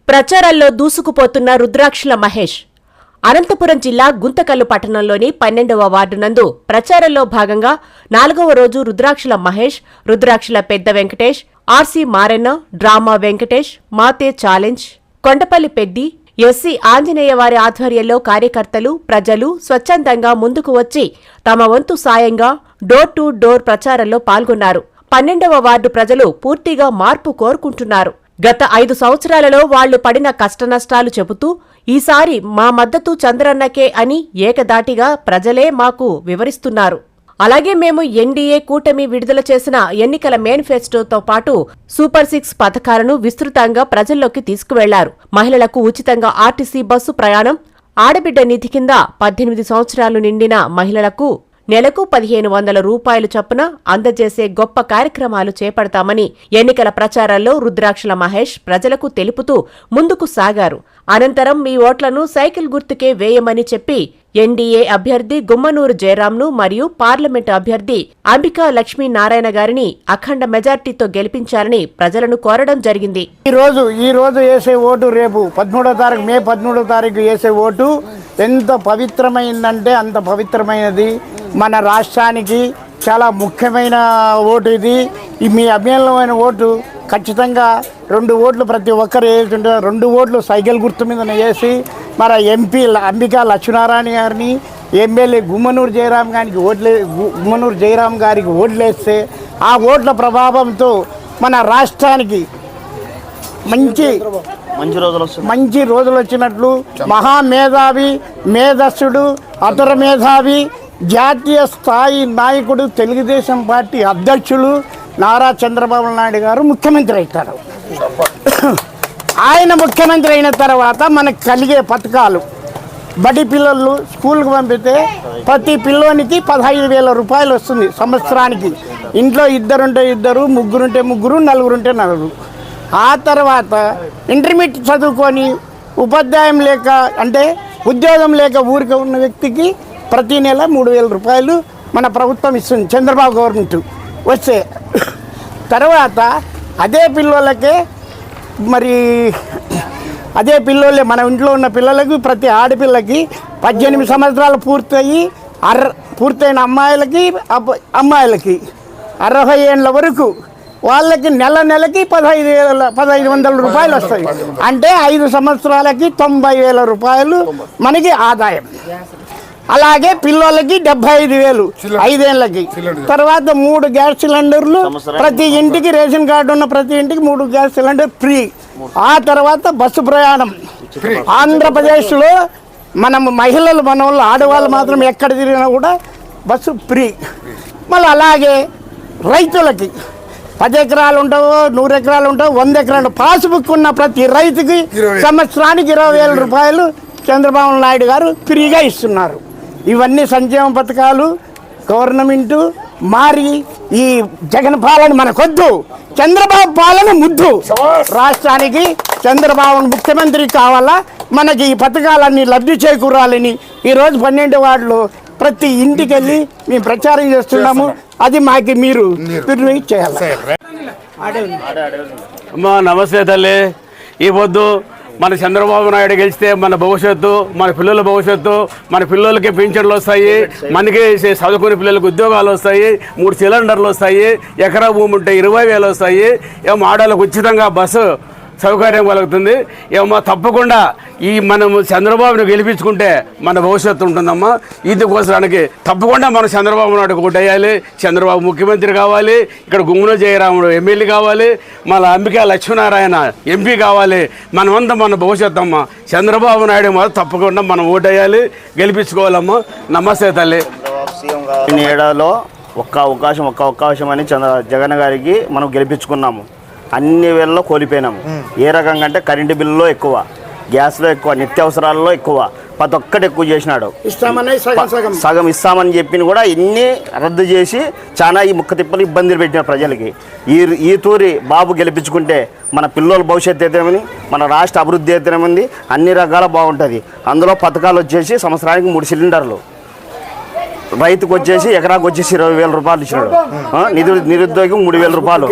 ప్రచారాల్లో దూసుకుపోతున్న రుద్రాక్షల మహేష్. అనంతపురం జిల్లా గుంతకల్లు పట్టణంలోని 12వ వార్డు నందు ప్రచారంలో భాగంగా 4వ రోజు రుద్రాక్షల మహేష్, రుద్రాక్షల పెద్ద వెంకటేష్, ఆర్సీ మారెన్న, డ్రామా వెంకటేష్, మాతే ఛాలెంజ్, కొండపల్లి పెద్ది, ఎస్సీ ఆంజనేయ వారి ఆధ్వర్యంలో కార్యకర్తలు, ప్రజలు స్వచ్ఛందంగా ముందుకు వచ్చి తమ వంతు సాయంగా డోర్ టు డోర్ ప్రచారంలో పాల్గొన్నారు. 12వ వార్డు ప్రజలు పూర్తిగా మార్పు కోరుకుంటున్నారు. గత 5 సంవత్సరాలలో వాళ్లు పడిన కష్టనష్టాలు చెబుతూ ఈసారి మా మద్దతు చంద్రన్నకే అని ఏకదాటిగా ప్రజలే మాకు వివరిస్తున్నారు. అలాగే మేము ఎన్డీఏ కూటమి విడుదల చేసిన ఎన్నికల మేనిఫెస్టోతో పాటు సూపర్ 6 పథకాలను విస్తృతంగా ప్రజల్లోకి తీసుకువెళ్లారు. మహిళలకు ఉచితంగా ఆర్టీసీ బస్సు ప్రయాణం, ఆడబిడ్డ నిధి కింద 18 సంవత్సరాలు నిండిన మహిళలకు నెలకు 1500 రూపాయలు చొప్పున అందజేసే గొప్ప కార్యక్రమాలు చేపడతామని ఎన్నికల ప్రచారంలో రుద్రాక్షల మహేష్ ప్రజలకు తెలుపుతూ ముందుకు సాగారు. అనంతరం మీ ఓట్లను సైకిల్ గుర్తుకే వేయమని చెప్పి ఎన్డీఏ అభ్యర్థి గుమ్మనూరు జయరాంను మరియు పార్లమెంటు అభ్యర్థి అంబికా లక్ష్మీనారాయణ గారిని అఖండ మెజార్టీతో గెలిపించాలని ప్రజలను కోరడం జరిగింది. ఈ రోజు వేసే ఓటు రేపు 13వ తారీఖు మే 13వ తారీఖు వేసే ఓటు ఎంత పవిత్రమైందంటే అంత పవిత్రమైనది. మన రాష్ట్రానికి చాలా ముఖ్యమైన ఓటు ఇది. మీ అభిమానమైన ఓటు ఖచ్చితంగా 2 ఓట్లు ప్రతి ఒక్కరు వేస్తుంటే 2 ఓట్లు సైకిల్ గుర్తు మీద వేసి మన ఎంపీ అంబికా లక్ష్మీనారాయణ గారిని, ఎమ్మెల్యే గుమ్మనూరు జయరాం గారికి ఓట్లేస్తే ఆ ఓట్ల ప్రభావంతో మన రాష్ట్రానికి మంచి రోజులు వచ్చినట్లు మహామేధావి, మేధస్సుడు, అతర మేధావి, జాతీయ స్థాయి నాయకుడు, తెలుగుదేశం పార్టీ అధ్యక్షులు నారా చంద్రబాబు నాయుడు గారు ముఖ్యమంత్రి అవుతారు. ఆయన ముఖ్యమంత్రి అయిన తర్వాత మనకు కలిగే పథకాలు, బడి పిల్లలు స్కూల్కి పంపితే ప్రతి పిల్లోనికి 15,000 రూపాయలు వస్తుంది సంవత్సరానికి. ఇంట్లో 2 ఉంటే 2, 3 ఉంటే 3, 4 ఉంటే 4. ఆ తర్వాత ఇంటర్మీడియట్ చదువుకొని ఉపాధ్యాయం లేక అంటే ఉద్యోగం లేక ఊరిక ఉన్న వ్యక్తికి ప్రతి నెల 3,000 రూపాయలు మన ప్రభుత్వం ఇస్తుంది, చంద్రబాబు గవర్నమెంట్ వస్తే. తర్వాత అదే పిల్లలకే మన ఇంట్లో ఉన్న పిల్లలకు ప్రతి ఆడపిల్లకి 18 సంవత్సరాలు పూర్తయిన అమ్మాయిలకి 60 ఏళ్ళ వరకు వాళ్ళకి నెలకి 1500 రూపాయలు వస్తాయి. అంటే 5 సంవత్సరాలకి 90,000 రూపాయలు మనకి ఆదాయం. అలాగే పిల్లలకి 75,000 5 ఏళ్ళకి. తర్వాత 3 గ్యాస్ సిలిండర్లు ప్రతి ఇంటికి, రేషన్ కార్డు ఉన్న ప్రతి ఇంటికి 3 గ్యాస్ సిలిండర్ ఫ్రీ. ఆ తర్వాత బస్సు ప్రయాణం ఆంధ్రప్రదేశ్లో మనం మహిళలు, మన వాళ్ళు, ఆడవాళ్ళు మాత్రం ఎక్కడ తిరిగినా కూడా బస్సు ఫ్రీ. మళ్ళీ అలాగే రైతులకి 10 ఎకరాలు ఉంటావో 100 ఎకరాలు ఉంటావో 100 ఎకరాలు పాస్బుక్ ఉన్న ప్రతి రైతుకి సంవత్సరానికి 20,000 రూపాయలు చంద్రబాబు నాయుడు గారు ఫ్రీగా ఇస్తున్నారు. ఇవన్నీ సంక్షేమ పథకాలు. గవర్నమెంటు మారి ఈ జగన్ పాలన మనకొద్దు, చంద్రబాబు పాలన ముద్దు. రాష్ట్రానికి చంద్రబాబు ముఖ్యమంత్రి కావాలా, మనకి ఈ పథకాలన్నీ లబ్ధి చేకూరాలని ఈరోజు 12 వార్డులో ప్రతి ఇంటికి వెళ్ళి మేము ప్రచారం చేస్తున్నాము. అది మాకు మీరు చేయాలి. అమ్మా నమస్తే తల్లి. ఈ పొద్దు మన చంద్రబాబు నాయుడు గెలిస్తే మన భవిష్యత్తు, మన పిల్లల భవిష్యత్తు, మన పిల్లలకి పింఛన్లు వస్తాయి, మనకి చదువుకునే పిల్లలకి ఉద్యోగాలు వస్తాయి, 3 సిలిండర్లు వస్తాయి, ఎకరా భూమి ఉంటే 20,000 వస్తాయి. ఏమో ఆడవాళ్ళకు ఉచితంగా బస్సు సౌకర్యం కలుగుతుంది. ఏమో తప్పకుండా మనము చంద్రబాబును గెలిపించుకుంటే మన భవిష్యత్తు ఉంటుందమ్మా. ఇందుకోసానికి తప్పకుండా మనం చంద్రబాబు నాయుడు ఓటేయాలి. చంద్రబాబు ముఖ్యమంత్రి కావాలి, ఇక్కడ గుమ్మనూరు జయరాముడు ఎమ్మెల్యే కావాలి, మన అంబికా లక్ష్మీనారాయణ ఎంపీ కావాలి. మనమంతా మన భవిష్యత్తు అమ్మ. చంద్రబాబు నాయుడు మాత్రం తప్పకుండా మనం ఓటేయాలి, గెలిపించుకోవాలమ్మా. నమస్తే తల్లి. ఏడాదిలో ఒక్క అవకాశం అని జగన్ గారికి మనం గెలిపించుకున్నాము. అన్ని వేళల్లో కోల్పోయినాము. ఏ రకంగా అంటే కరెంటు బిల్లులో ఎక్కువ, గ్యాస్లో ఎక్కువ, నిత్యావసరాల్లో ఎక్కువ, ప్రతి ఒక్కటి ఎక్కువ చేసినాడు. సగం ఇస్తామని చెప్పిన కూడా ఇన్ని రద్దు చేసి చాలా ఈ ముక్క తిప్పలు ఇబ్బందులు పెట్టిన ప్రజలకి. ఈ తూరి బాబు గెలిపించుకుంటే మన పిల్లల భవిష్యత్తు అయితేనేమి, మన రాష్ట్ర అభివృద్ధి అయితేనేమింది, అన్ని రకాల బాగుంటుంది. అందులో పథకాలు వచ్చేసి సంవత్సరానికి 3 సిలిండర్లు రైతుకు వచ్చేసి ఎకరాకు వచ్చేసి 20,000 రూపాయలు ఇచ్చినాడు. నిరుద్యోగి 3,000 రూపాయలు,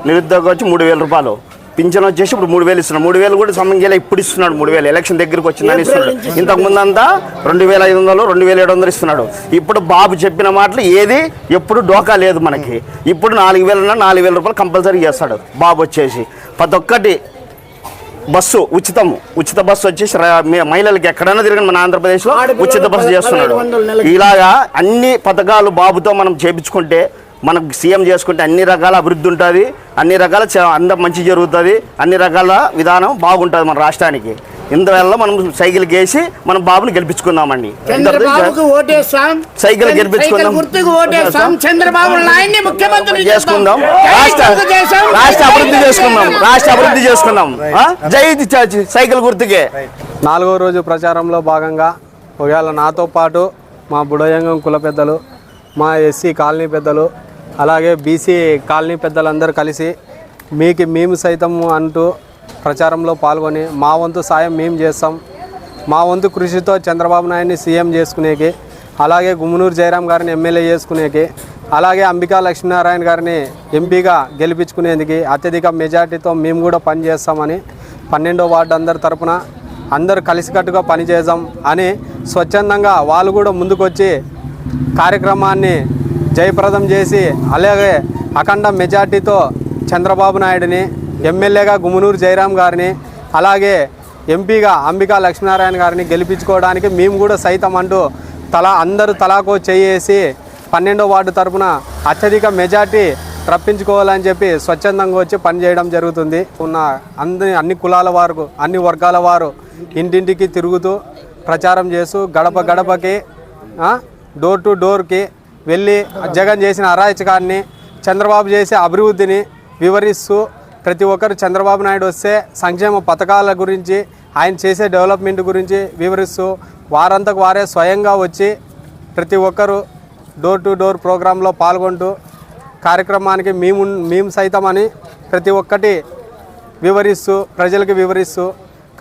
నిరుద్యోగి వచ్చి 3,000 రూపాయలు. పింఛన్ వచ్చేసి ఇప్పుడు 3,000 ఇస్తున్నాడు. 3,000 కూడా సంబంధంగా ఇప్పుడు ఇస్తున్నాడు. 3,000 ఎలక్షన్ దగ్గరికి వచ్చిందని ఇస్తున్నాడు. ఇంతకు ముందంతా 2,500 2,700 ఇస్తున్నాడు. ఇప్పుడు బాబు చెప్పిన మాటలు ఏది ఎప్పుడు డోకా లేదు మనకి. ఇప్పుడు 4,000 4,000 రూపాయలు కంపల్సరీ చేస్తాడు బాబు వచ్చేసి. ప్రతి ఒక్కటి బస్సు ఉచిత బస్సు వచ్చేసి మహిళలకి ఎక్కడైనా తిరగండి మన ఆంధ్రప్రదేశ్లో ఉచిత బస్సు చేస్తున్నాడు. ఇలాగా అన్ని పథకాలు బాబుతో మనం చేపించుకుంటే, మనకు సీఎం చేసుకుంటే అన్ని రకాల అభివృద్ధి ఉంటుంది, అన్ని రకాల అందం మంచి జరుగుతుంది, అన్ని రకాల విధానం బాగుంటుంది మన రాష్ట్రానికి. ఇందువల్ల మనం సైకిల్ వేసి మనం బాబుని గెలిపించుకుందామండి. సైకిల్ గెలిపించుకుందాం, చేసుకుందాం, రాష్ట్ర అభివృద్ధి చేసుకుందాం. జై సైకిల్ గుర్తుకే. 4వ రోజు ప్రచారంలో భాగంగా ఒకవేళ నాతో పాటు మా బుడయంగం కుల పెద్దలు, మా ఎస్సీ కాలనీ పెద్దలు, అలాగే బీసీ కాలనీ పెద్దలందరూ కలిసి మేము సైతం అంటూ ప్రచారంలో పాల్గొని మా వంతు సాయం మేము చేస్తాం. మా వంతు కృషితో చంద్రబాబు నాయుడిని సీఎం చేసుకునేకి, అలాగే గుమ్మనూరు జయరాం గారిని ఎమ్మెల్యే చేసుకునేకి, అలాగే అంబికా లక్ష్మీనారాయణ గారిని ఎంపీగా గెలిపించుకునేందుకు అత్యధిక మెజార్టీతో మేము కూడా పనిచేస్తామని 12వ వార్డు అందరి తరపున అందరూ కలిసికట్టుగా పనిచేద్దాం అని స్వచ్ఛందంగా వాళ్ళు కూడా ముందుకొచ్చి కార్యక్రమాన్ని జయప్రదం చేసి, అలాగే అఖండ మెజార్టీతో చంద్రబాబు నాయుడిని, ఎమ్మెల్యేగా గుమ్మనూరు జయరాం గారిని, అలాగే ఎంపీగా అంబికా లక్ష్మీనారాయణ గారిని గెలిపించుకోవడానికి మేము కూడా సైతం అంటూ అందరూ తలాకో చేసి 12వ వార్డు తరపున అత్యధిక మెజార్టీ రప్పించుకోవాలని చెప్పి స్వచ్ఛందంగా వచ్చి పనిచేయడం జరుగుతుంది. ఉన్న అన్ని కులాల వారు, అన్ని వర్గాల వారు ఇంటింటికి తిరుగుతూ ప్రచారం చేస్తూ గడపకి డోర్ టు డోర్కి వెళ్ళి జగన్ చేసిన అరాచకాన్ని, చంద్రబాబు చేసే అభివృద్ధిని వివరిస్తూ ప్రతి ఒక్కరు చంద్రబాబు నాయుడు వస్తే సంక్షేమ పథకాల గురించి, ఆయన చేసే డెవలప్మెంట్ గురించి వివరిస్తూ వారంతకు వారే స్వయంగా వచ్చి ప్రతి ఒక్కరు డోర్ టు డోర్ ప్రోగ్రాంలో పాల్గొంటూ కార్యక్రమానికి మేము సైతం అని ప్రతి ఒక్కటి ప్రజలకు వివరిస్తూ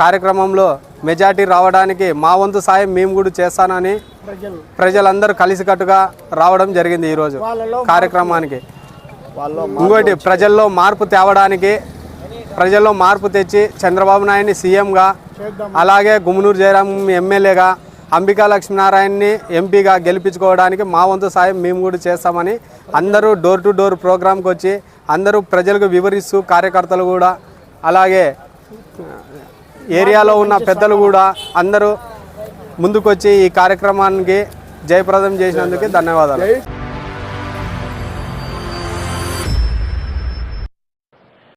కార్యక్రమంలో మెజార్టీ రావడానికి మా వంతు సాయం మేము కూడా చేస్తానని ప్రజలందరూ కలిసికట్టుగా రావడం జరిగింది ఈరోజు కార్యక్రమానికి. ఇంకోటి ప్రజల్లో మార్పు తేవడానికి, ప్రజల్లో మార్పు తెచ్చి చంద్రబాబు నాయుడిని సీఎంగా, అలాగే గుమ్మనూరు జయరాం ఎమ్మెల్యేగా, అంబికా లక్ష్మీనారాయణని ఎంపీగా గెలిపించుకోవడానికి మా వంతు సాయం మేము కూడా చేస్తామని అందరూ డోర్ టు డోర్ ప్రోగ్రాంకి వచ్చి అందరూ ప్రజలకు వివరిస్తూ, కార్యకర్తలు కూడా అలాగే ఏరియాలో ఉన్న పెద్దలు కూడా అందరూ ముందుకొచ్చి ఈ కార్యక్రమానికి జయప్రదం చేసినందుకు ధన్యవాదాలు.